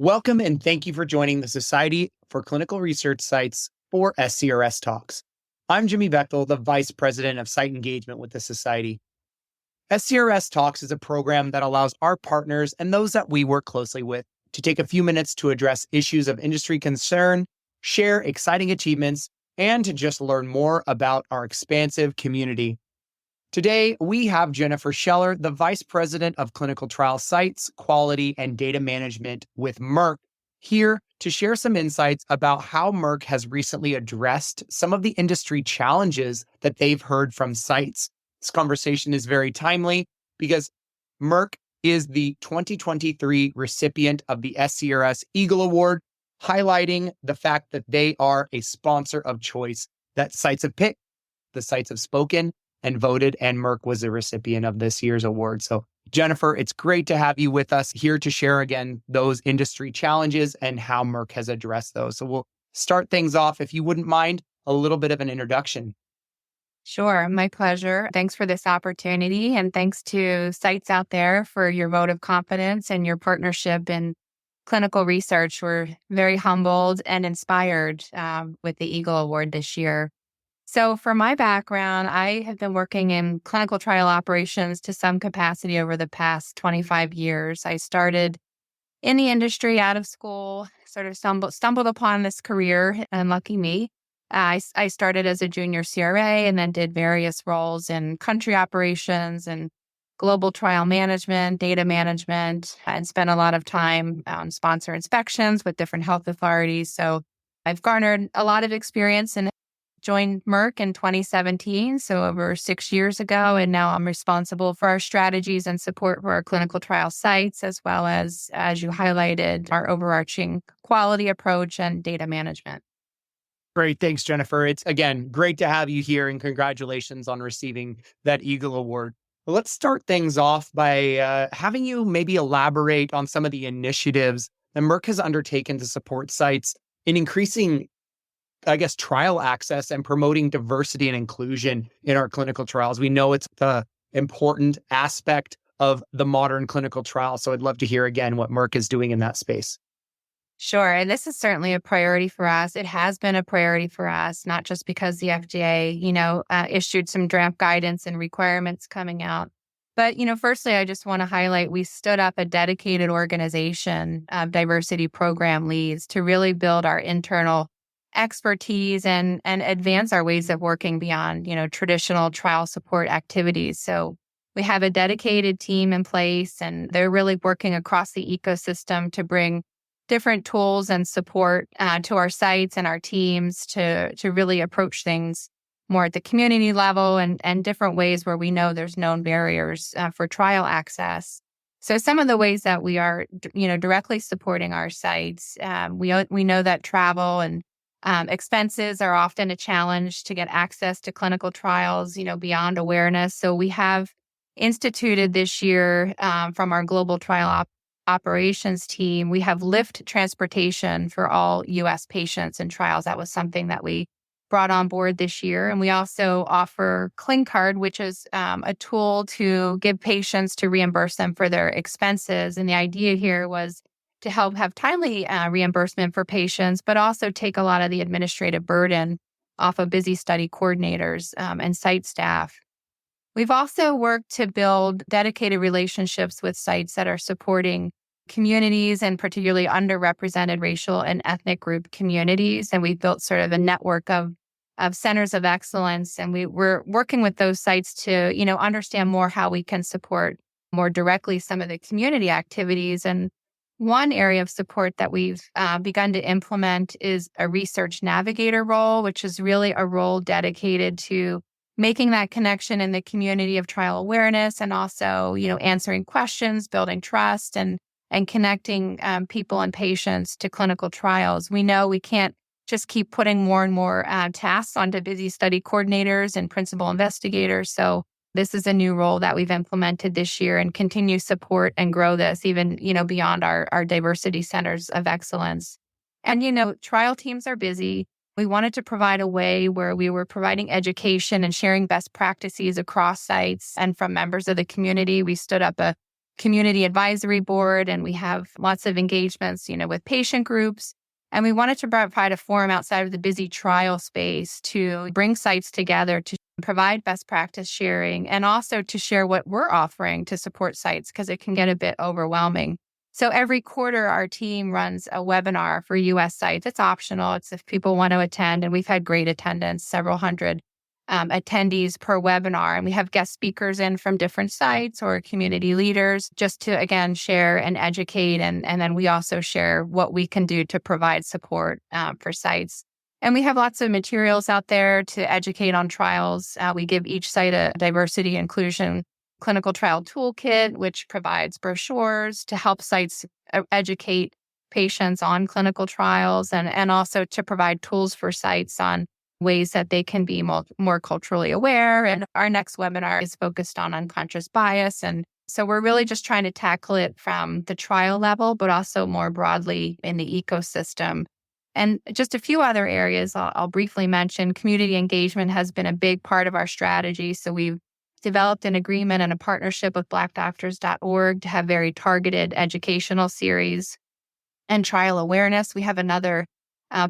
Welcome and thank you for joining the Society for Clinical Research Sites for SCRS Talks. I'm Jimmy Bechtel, the Vice President of Site Engagement with the Society. SCRS Talks is a program that allows our partners and those that we work closely with to take a few minutes to address issues of industry concern, share exciting achievements, and to just learn more about our expansive community. Today, we have Jennifer Scheller, the Vice President of Clinical Trial Sites, Quality, and Data Management with Merck, here to share some insights about how Merck has recently addressed some of the industry challenges that they've heard from sites. This conversation is very timely because Merck is the 2023 recipient of the SCRS Eagle Award, highlighting the fact that they are a sponsor of choice that sites have picked, the sites have spoken, and voted, and Merck was the recipient of this year's award. So, Jennifer, it's great to have you with us here to share again those industry challenges and how Merck has addressed those. So we'll start things off, if you wouldn't mind, a little bit of an introduction. Sure, my pleasure. Thanks for this opportunity, and thanks to sites out there for your vote of confidence and your partnership in clinical research. We're very humbled and inspired with the Eagle Award this year. So for my background, I have been working in clinical trial operations to some capacity over the past 25 years. I started in the industry out of school, sort of stumbled upon this career, and lucky me. I started as a junior CRA and then did various roles in country operations and global trial management, data management, and spent a lot of time on sponsor inspections with different health authorities. So I've garnered a lot of experience and joined Merck in 2017, so over 6 years ago, and now I'm responsible for our strategies and support for our clinical trial sites, as well as you highlighted, our overarching quality approach and data management. Great. Thanks, Jennifer. It's, again, great to have you here, and congratulations on receiving that Eagle Award. Well, let's start things off by having you maybe elaborate on some of the initiatives that Merck has undertaken to support sites in increasing, trial access and promoting diversity and inclusion in our clinical trials. We know it's the important aspect of the modern clinical trial. So I'd love to hear again what Merck is doing in that space. Sure. And this is certainly a priority for us. It has been a priority for us, not just because the FDA, issued some draft guidance and requirements coming out. But, firstly, I just want to highlight, we stood up a dedicated organization of diversity program leads to really build our internal expertise and advance our ways of working beyond, traditional trial support activities. So we have a dedicated team in place, and they're really working across the ecosystem to bring different tools and support to our sites and our teams to really approach things more at the community level and different ways where we know there's known barriers for trial access. So some of the ways that we are, directly supporting our sites, we know that travel and expenses are often a challenge to get access to clinical trials, beyond awareness. So we have instituted this year from our global trial operations team, we have Lyft transportation for all U.S. patients in trials. That was something that we brought on board this year. And we also offer ClinCard, which is a tool to give patients to reimburse them for their expenses. And the idea here was to help have timely reimbursement for patients, but also take a lot of the administrative burden off of busy study coordinators and site staff. We've also worked to build dedicated relationships with sites that are supporting communities and particularly underrepresented racial and ethnic group communities. And we've built sort of a network of centers of excellence. And we're working with those sites to, understand more how we can support more directly some of the community activities. And one area of support that we've begun to implement is a research navigator role, which is really a role dedicated to making that connection in the community of trial awareness and also, answering questions, building trust, and connecting people and patients to clinical trials. We know we can't just keep putting more and more tasks onto busy study coordinators and principal investigators. So this is a new role that we've implemented this year and continue support and grow this even, beyond our diversity centers of excellence. And, trial teams are busy. We wanted to provide a way where we were providing education and sharing best practices across sites and from members of the community. We stood up a community advisory board, and we have lots of engagements, with patient groups. And we wanted to provide a forum outside of the busy trial space to bring sites together to provide best practice sharing and also to share what we're offering to support sites because it can get a bit overwhelming. So every quarter, our team runs a webinar for US sites. It's optional. It's if people want to attend, and we've had great attendance, several hundred attendees per webinar. And we have guest speakers in from different sites or community leaders just to, again, share and educate. And then we also share what we can do to provide support for sites. And we have lots of materials out there to educate on trials. We give each site a diversity inclusion clinical trial toolkit, which provides brochures to help sites educate patients on clinical trials and also to provide tools for sites on ways that they can be more culturally aware. And our next webinar is focused on unconscious bias. And so we're really just trying to tackle it from the trial level, but also more broadly in the ecosystem. And just a few other areas I'll briefly mention. Community engagement has been a big part of our strategy. So we've developed an agreement and a partnership with blackdoctors.org to have very targeted educational series and trial awareness. We have another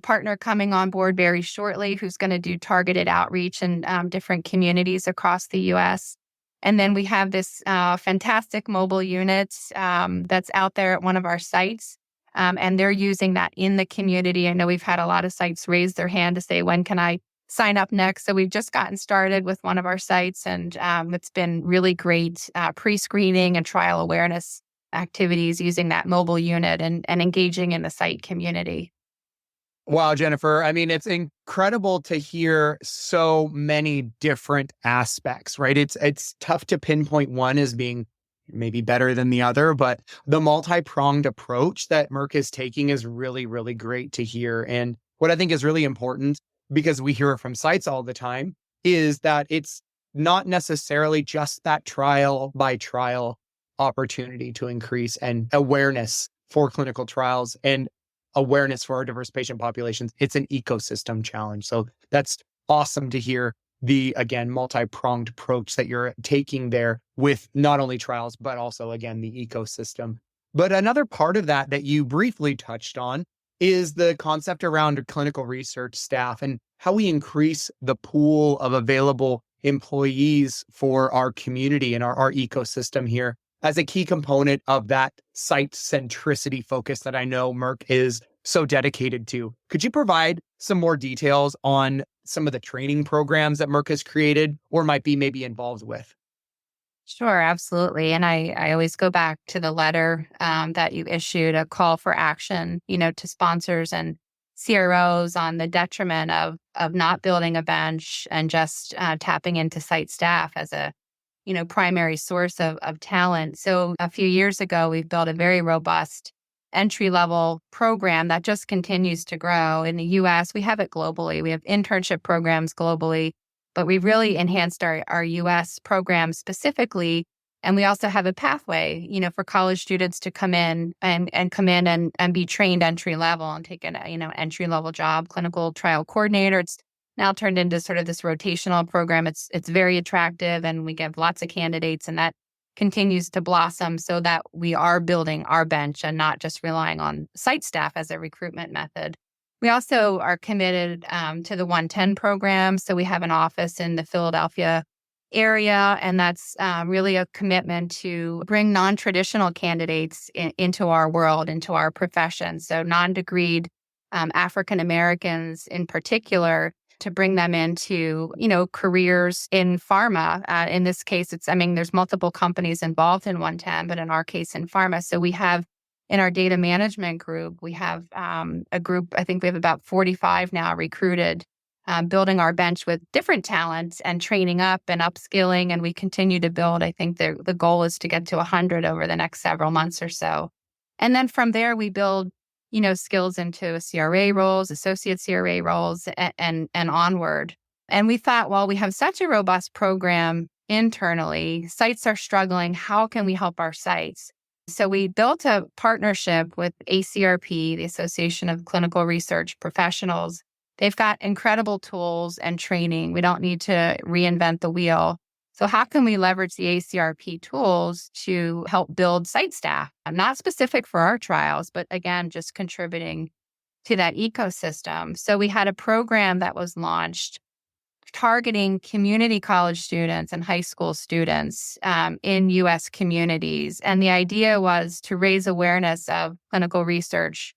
partner coming on board very shortly who's going to do targeted outreach in different communities across the U.S. And then we have this fantastic mobile unit that's out there at one of our sites. And they're using that in the community. I know we've had a lot of sites raise their hand to say, when can I sign up next? So we've just gotten started with one of our sites, and it's been really great pre-screening and trial awareness activities using that mobile unit and engaging in the site community. Wow, Jennifer. I mean, it's incredible to hear so many different aspects, right? It's tough to pinpoint one as being maybe better than the other, but the multi-pronged approach that Merck is taking is really, really great to hear. And what I think is really important, because we hear it from sites all the time, is that it's not necessarily just that trial by trial opportunity to increase and awareness for clinical trials and awareness for our diverse patient populations. It's an ecosystem challenge. So that's awesome to hear the, again, multi-pronged approach that you're taking there with not only trials, but also, again, the ecosystem. But another part of that you briefly touched on is the concept around clinical research staff and how we increase the pool of available employees for our community and our ecosystem here as a key component of that site centricity focus that I know Merck is so dedicated to. Could you provide some more details on some of the training programs that Merck has created or might be maybe involved with? Sure, absolutely. And I always go back to the letter that you issued, a call for action, to sponsors and CROs on the detriment of not building a bench and just tapping into site staff as a primary source of talent. So a few years ago, we've built a very robust entry-level program that just continues to grow. In the US, we have it globally. We have internship programs globally, but we've really enhanced our US program specifically. And we also have a pathway, for college students to come in and be trained entry level and take an entry level job, clinical trial coordinator. It's now turned into sort of this rotational program. It's very attractive, and we get lots of candidates, and that continues to blossom so that we are building our bench and not just relying on site staff as a recruitment method. We also are committed to the 110 program. So we have an office in the Philadelphia area, and that's really a commitment to bring non-traditional candidates into our world, into our profession. So non-degreed African Americans in particular, to bring them into, careers in pharma. In this case, there's multiple companies involved in 110, but in our case in pharma. So we have in our data management group, we have a group, I think we have about 45 now recruited, building our bench with different talents and training up and upskilling. And we continue to build. I think the goal is to get to 100 over the next several months or so. And then from there, we build skills into CRA roles, associate CRA roles, and onward. And we thought, well, we have such a robust program internally. Sites are struggling. How can we help our sites? So we built a partnership with ACRP, the Association of Clinical Research Professionals. They've got incredible tools and training. We don't need to reinvent the wheel. So how can we leverage the ACRP tools to help build site staff? Not specific for our trials, but again, just contributing to that ecosystem. So we had a program that was launched targeting community college students and high school students in U.S. communities. And the idea was to raise awareness of clinical research,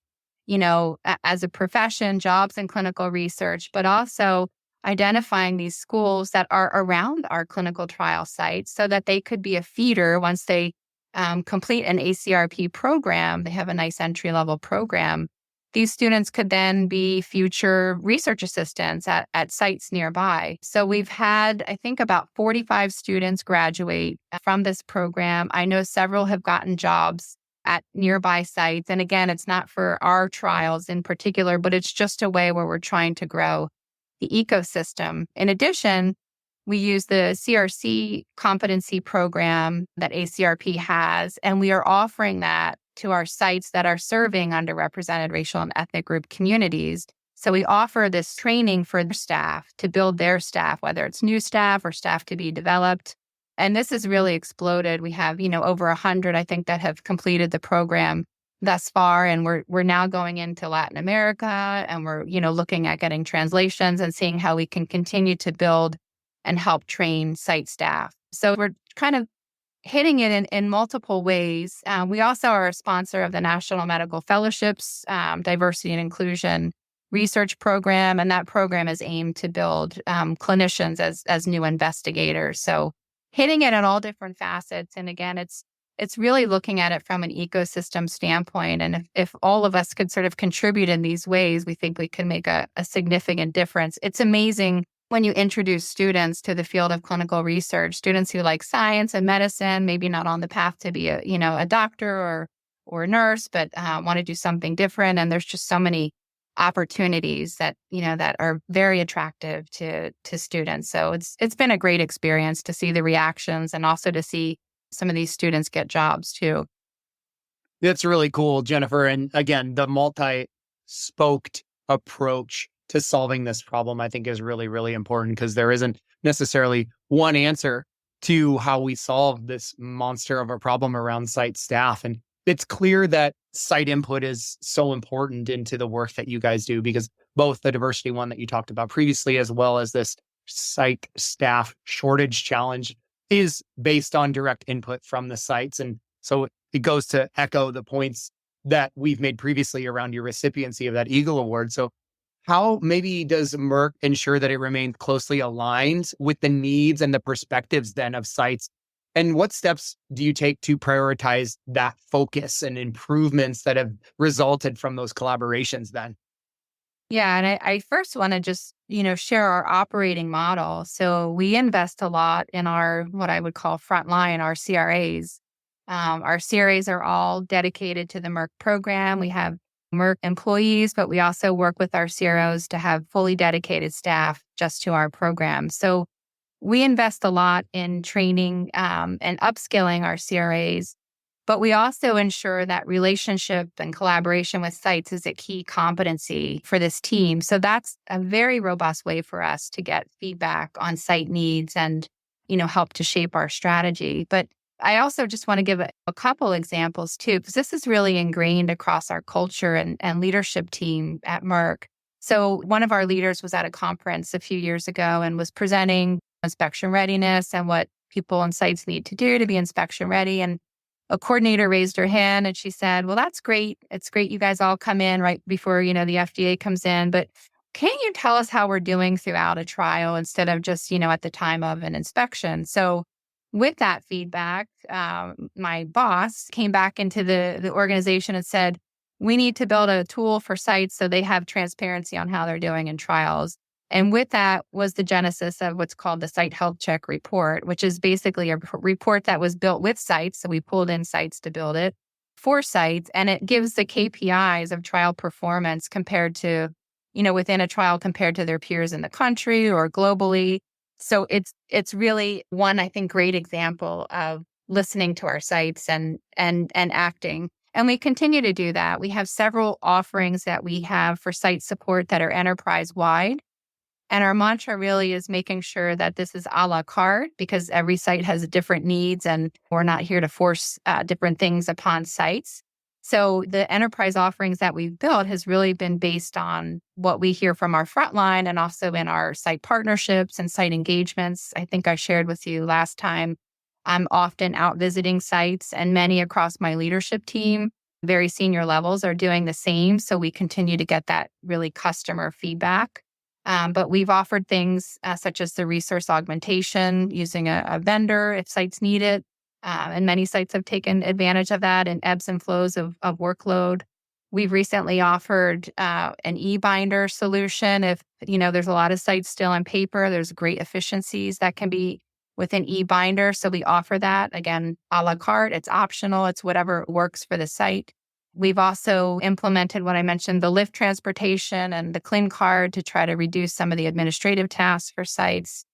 as a profession, jobs in clinical research, but also identifying these schools that are around our clinical trial sites so that they could be a feeder once they complete an ACRP program. They have a nice entry-level program. These students could then be future research assistants at sites nearby. So we've had, I think, about 45 students graduate from this program. I know several have gotten jobs at nearby sites. And again, it's not for our trials in particular, but it's just a way where we're trying to grow the ecosystem. In addition, we use the CRC competency program that ACRP has, and we are offering that to our sites that are serving underrepresented racial and ethnic group communities. So we offer this training for their staff to build their staff, whether it's new staff or staff to be developed. And this has really exploded. We have, over 100, I think, that have completed the program thus far. And we're now going into Latin America, and we're, looking at getting translations and seeing how we can continue to build and help train site staff. So we're kind of hitting it in multiple ways. We also are a sponsor of the National Medical Fellowships Diversity and Inclusion Research Program, and that program is aimed to build clinicians as new investigators. So hitting it at all different facets. And again, it's really looking at it from an ecosystem standpoint. And if all of us could sort of contribute in these ways, we think we can make a significant difference. It's amazing when you introduce students to the field of clinical research, students who like science and medicine, maybe not on the path to be a doctor or a nurse, but want to do something different. And there's just so many opportunities that are very attractive to students. So it's been a great experience to see the reactions and also to see some of these students get jobs too. That's really cool, Jennifer. And again, the multi-spoked approach to solving this problem, I think, is really, really important, because there isn't necessarily one answer to how we solve this monster of a problem around site staff. And it's clear that site input is so important into the work that you guys do, because both the diversity one that you talked about previously, as well as this site staff shortage challenge, is based on direct input from the sites. And so it goes to echo the points that we've made previously around your recipiency of that Eagle Award. So how maybe does Merck ensure that it remains closely aligned with the needs and the perspectives then of sites? And what steps do you take to prioritize that focus and improvements that have resulted from those collaborations then? Yeah, and I first want to just, share our operating model. So we invest a lot in our, what I would call frontline, our CRAs. Our CRAs are all dedicated to the Merck program. We have Merck employees, but we also work with our CROs to have fully dedicated staff just to our program. So we invest a lot in training and upskilling our CRAs, but we also ensure that relationship and collaboration with sites is a key competency for this team. So that's a very robust way for us to get feedback on site needs and, help to shape our strategy. But I also just want to give a couple examples too, because this is really ingrained across our culture and leadership team at Merck. So one of our leaders was at a conference a few years ago and was presenting inspection readiness and what people and sites need to do to be inspection ready. And a coordinator raised her hand and she said, "Well, that's great. It's great you guys all come in right before, the FDA comes in, but can't you tell us how we're doing throughout a trial instead of just, at the time of an inspection?" So with that feedback, my boss came back into the organization and said, "We need to build a tool for sites so they have transparency on how they're doing in trials." And with that was the genesis of what's called the Site Health Check report, which is basically a report that was built with sites. So we pulled in sites to build it for sites, and it gives the KPIs of trial performance compared to, within a trial compared to their peers in the country or globally. So it's really one, I think, great example of listening to our sites and acting. And we continue to do that. We have several offerings that we have for site support that are enterprise-wide. And our mantra really is making sure that this is a la carte because every site has different needs and we're not here to force different things upon sites. So the enterprise offerings that we've built has really been based on what we hear from our frontline and also in our site partnerships and site engagements. I think I shared with you last time, I'm often out visiting sites and many across my leadership team, very senior levels are doing the same. So we continue to get that really customer feedback. But we've offered things such as the resource augmentation using a vendor if sites need it. And many sites have taken advantage of that and ebbs and flows of workload. We've recently offered an e-binder solution. If, there's a lot of sites still on paper, there's great efficiencies that can be with an e-binder. So we offer that, again, a la carte. It's optional. It's whatever works for the site. We've also implemented what I mentioned, the Lyft transportation and the Clean Card to try to reduce some of the administrative tasks for sites.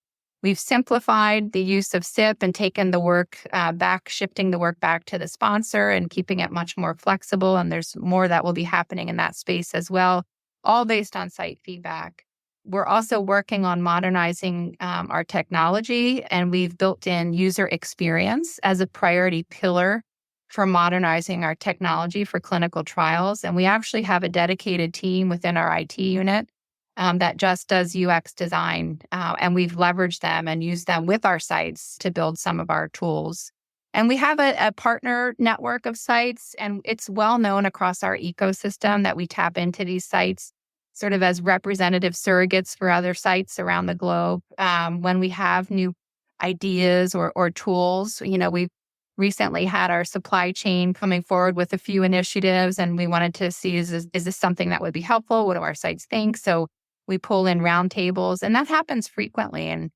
We've simplified the use of SIP and taken the work back, shifting the work back to the sponsor and keeping it much more flexible. And there's more that will be happening in that space as well, all based on site feedback. We're also working on modernizing our technology, and we've built in user experience as a priority pillar for modernizing our technology for clinical trials. And we actually have a dedicated team within our IT unit that just does UX design. And we've leveraged them and used them with our sites to build some of our tools. And we have a partner network of sites, and it's well known across our ecosystem that we tap into these sites sort of as representative surrogates for other sites around the globe. When we have new ideas or tools, we've recently had our supply chain coming forward with a few initiatives, and we wanted to see, is this something that would be helpful? What do our sites think? So we pull in roundtables, and that happens frequently. And,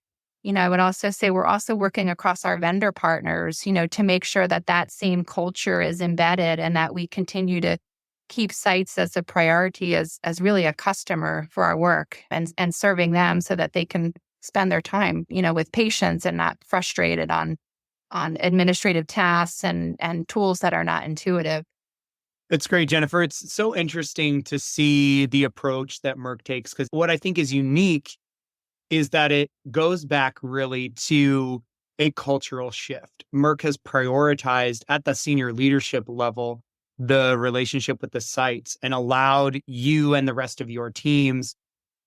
I would also say we're also working across our vendor partners, to make sure that that same culture is embedded and that we continue to keep sites as a priority as really a customer for our work and serving them so that they can spend their time, with patients and not frustrated on administrative tasks and tools that are not intuitive. That's great, Jennifer. It's so interesting to see the approach that Merck takes, because what I think is unique is that it goes back really to a cultural shift. Merck has prioritized at the senior leadership level the relationship with the sites and allowed you and the rest of your teams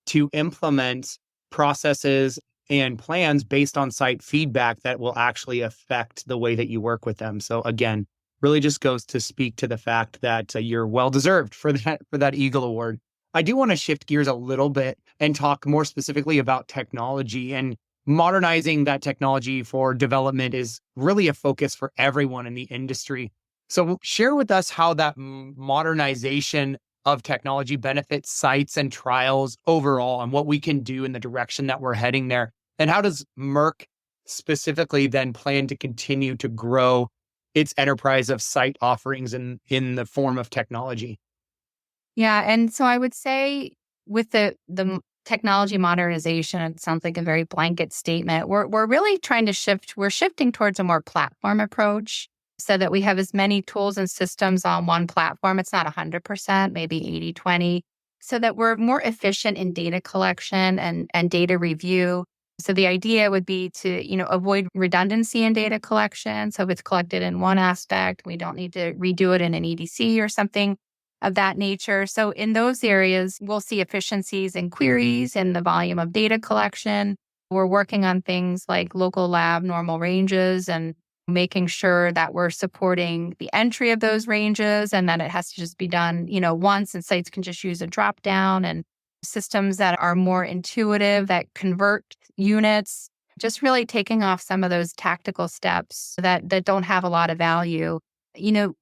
to implement processes and plans based on site feedback that will actually affect the way that you work with them. So again, really just goes to speak to the fact that you're well-deserved for that Eagle Award. I do want to shift gears a little bit and talk more specifically about technology, and modernizing that technology for development is really a focus for everyone in the industry. So share with us how that modernization of technology benefits sites and trials overall, and what we can do in the direction that we're heading there. And how does Merck specifically then plan to continue to grow its enterprise of site offerings in the form of technology? Yeah. And so I would say with the technology modernization, it sounds like a very blanket statement. We're really trying to shift. We're shifting towards a more platform approach so that we have as many tools and systems on one platform. It's not 100%, maybe 80-20, so that we're more efficient in data collection and data review. So the idea would be to, avoid redundancy in data collection. So if it's collected in one aspect, we don't need to redo it in an EDC or something of that nature. So in those areas, we'll see efficiencies in queries and the volume of data collection. We're working on things like local lab normal ranges and making sure that we're supporting the entry of those ranges, and that it has to just be done, once, and sites can just use a drop down, and systems that are more intuitive, that convert units, just really taking off some of those tactical steps that don't have a lot of value.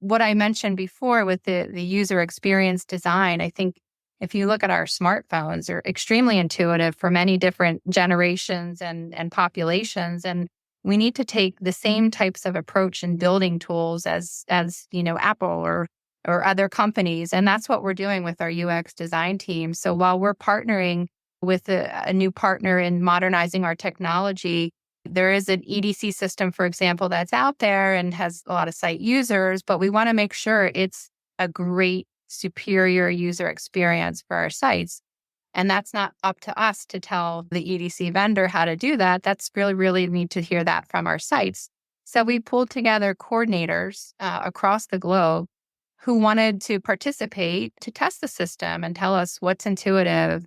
What I mentioned before with the user experience design, I think if you look at our smartphones, they're extremely intuitive for many different generations and populations. And we need to take the same types of approach in building tools as Apple or other companies. And that's what we're doing with our UX design team. So while we're partnering with a new partner in modernizing our technology, there is an EDC system, for example, that's out there and has a lot of site users, but we want to make sure it's a great, superior user experience for our sites. And that's not up to us to tell the EDC vendor how to do that. That's really need to hear that from our sites. So we pulled together coordinators across the globe who wanted to participate to test the system and tell us what's intuitive.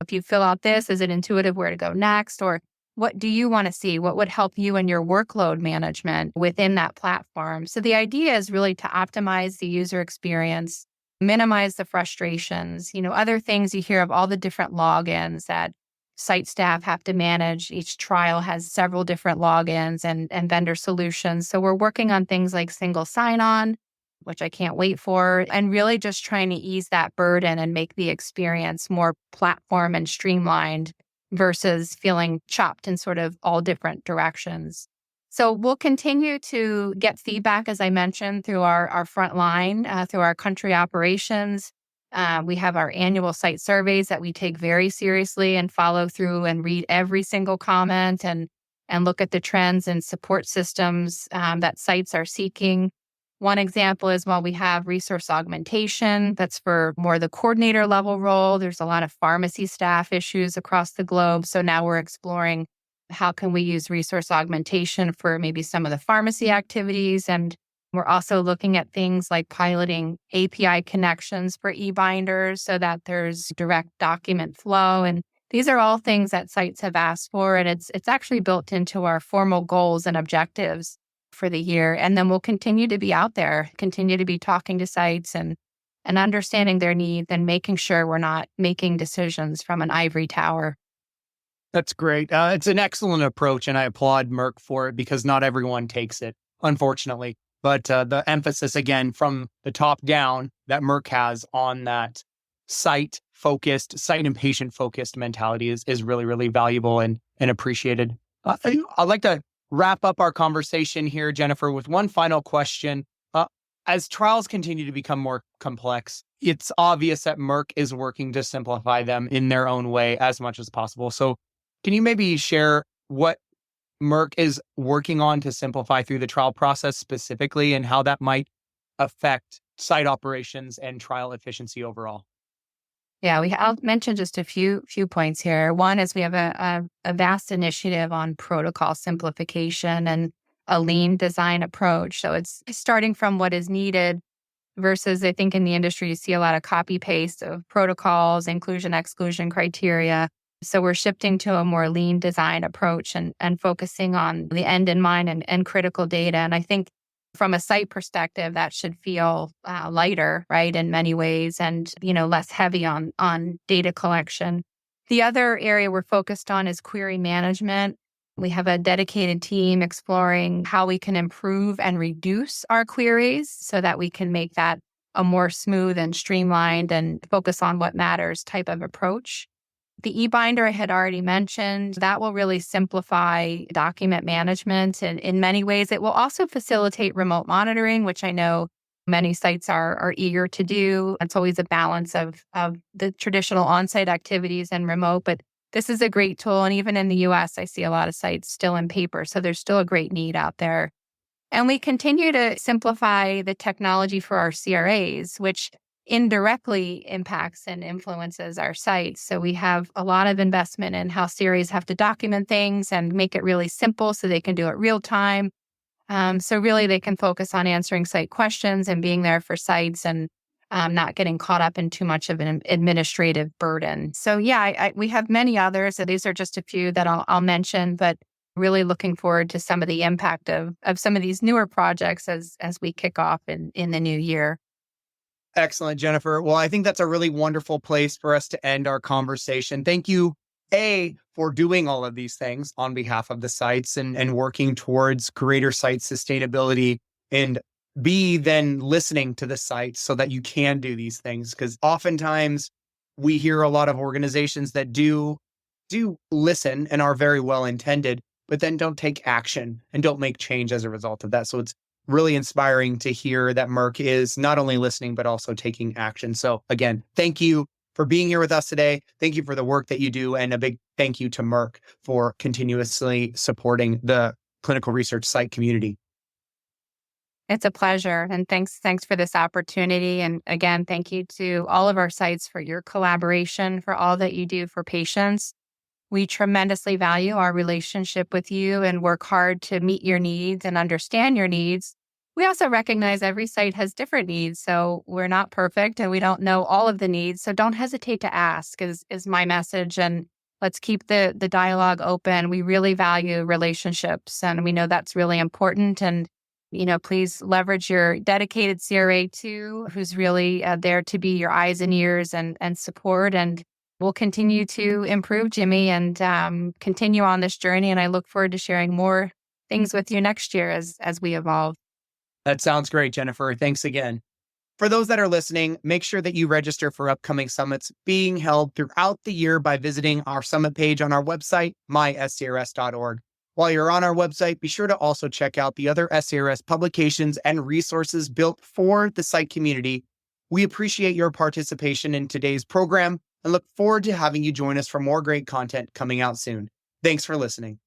If you fill out this, is it intuitive where to go next? Or what do you want to see? What would help you in your workload management within that platform? So the idea is really to optimize the user experience, minimize the frustrations, other things you hear of all the different logins that site staff have to manage. Each trial has several different logins and vendor solutions. So we're working on things like single sign-on, which I can't wait for, and really just trying to ease that burden and make the experience more platform and streamlined versus feeling chopped in sort of all different directions. So we'll continue to get feedback, as I mentioned, through our front line, through our country operations. We have our annual site surveys that we take very seriously and follow through and read every single comment and look at the trends and support systems that sites are seeking. One example is while we have resource augmentation, that's for more the coordinator level role. There's a lot of pharmacy staff issues across the globe. So now we're exploring how can we use resource augmentation for maybe some of the pharmacy activities. And we're also looking at things like piloting API connections for e-binders so that there's direct document flow. And these are all things that sites have asked for. And it's actually built into our formal goals and objectives for the year. And then we'll continue to be out there, continue to be talking to sites and understanding their needs and making sure we're not making decisions from an ivory tower. That's great. It's an excellent approach, and I applaud Merck for it because not everyone takes it, unfortunately. But the emphasis, again, from the top down that Merck has on that site and patient-focused mentality is really valuable and appreciated. I'd like to wrap up our conversation here, Jennifer, with one final question. As trials continue to become more complex, it's obvious that Merck is working to simplify them in their own way as much as possible. So can you maybe share what Merck is working on to simplify through the trial process specifically and how that might affect site operations and trial efficiency overall? Yeah, I'll mention just a few points here. One is we have a vast initiative on protocol simplification and a lean design approach. So it's starting from what is needed versus I think in the industry, you see a lot of copy paste of protocols, inclusion, exclusion criteria. So we're shifting to a more lean design approach and focusing on the end in mind and critical data. And I think from a site perspective, that should feel lighter, right, in many ways, and less heavy on data collection. The other area we're focused on is query management. We have a dedicated team exploring how we can improve and reduce our queries so that we can make that a more smooth and streamlined and focus on what matters type of approach. The e-binder I had already mentioned, that will really simplify document management. And in many ways, it will also facilitate remote monitoring, which I know many sites are eager to do. It's always a balance of the traditional on-site activities and remote, but this is a great tool. And even in the US, I see a lot of sites still in paper. So there's still a great need out there. And we continue to simplify the technology for our CRAs, which indirectly impacts and influences our sites. So we have a lot of investment in how CRAs have to document things and make it really simple so they can do it real time. So really they can focus on answering site questions and being there for sites and not getting caught up in too much of an administrative burden. So yeah, we have many others. So these are just a few that I'll mention, but really looking forward to some of the impact of some of these newer projects as we kick off in the new year. Excellent, Jennifer. Well, I think that's a really wonderful place for us to end our conversation. Thank you, A, for doing all of these things on behalf of the sites and working towards greater site sustainability, and B, then listening to the sites so that you can do these things. Because oftentimes we hear a lot of organizations that do listen and are very well intended, but then don't take action and don't make change as a result of that. So it's really inspiring to hear that Merck is not only listening, but also taking action. So again, thank you for being here with us today. Thank you for the work that you do. And a big thank you to Merck for continuously supporting the clinical research site community. It's a pleasure. And thanks for this opportunity. And again, thank you to all of our sites for your collaboration, for all that you do for patients. We tremendously value our relationship with you and work hard to meet your needs and understand your needs. We also recognize every site has different needs, so we're not perfect and we don't know all of the needs. So don't hesitate to ask is my message. And let's keep the dialogue open. We really value relationships and we know that's really important. And please leverage your dedicated CRA too, who's really there to be your eyes and ears and support. And we'll continue to improve, Jimmy, and continue on this journey. And I look forward to sharing more things with you next year as we evolve. That sounds great, Jennifer. Thanks again. For those that are listening, make sure that you register for upcoming summits being held throughout the year by visiting our summit page on our website, myscrs.org. While you're on our website, be sure to also check out the other SCRS publications and resources built for the site community. We appreciate your participation in today's program and look forward to having you join us for more great content coming out soon. Thanks for listening.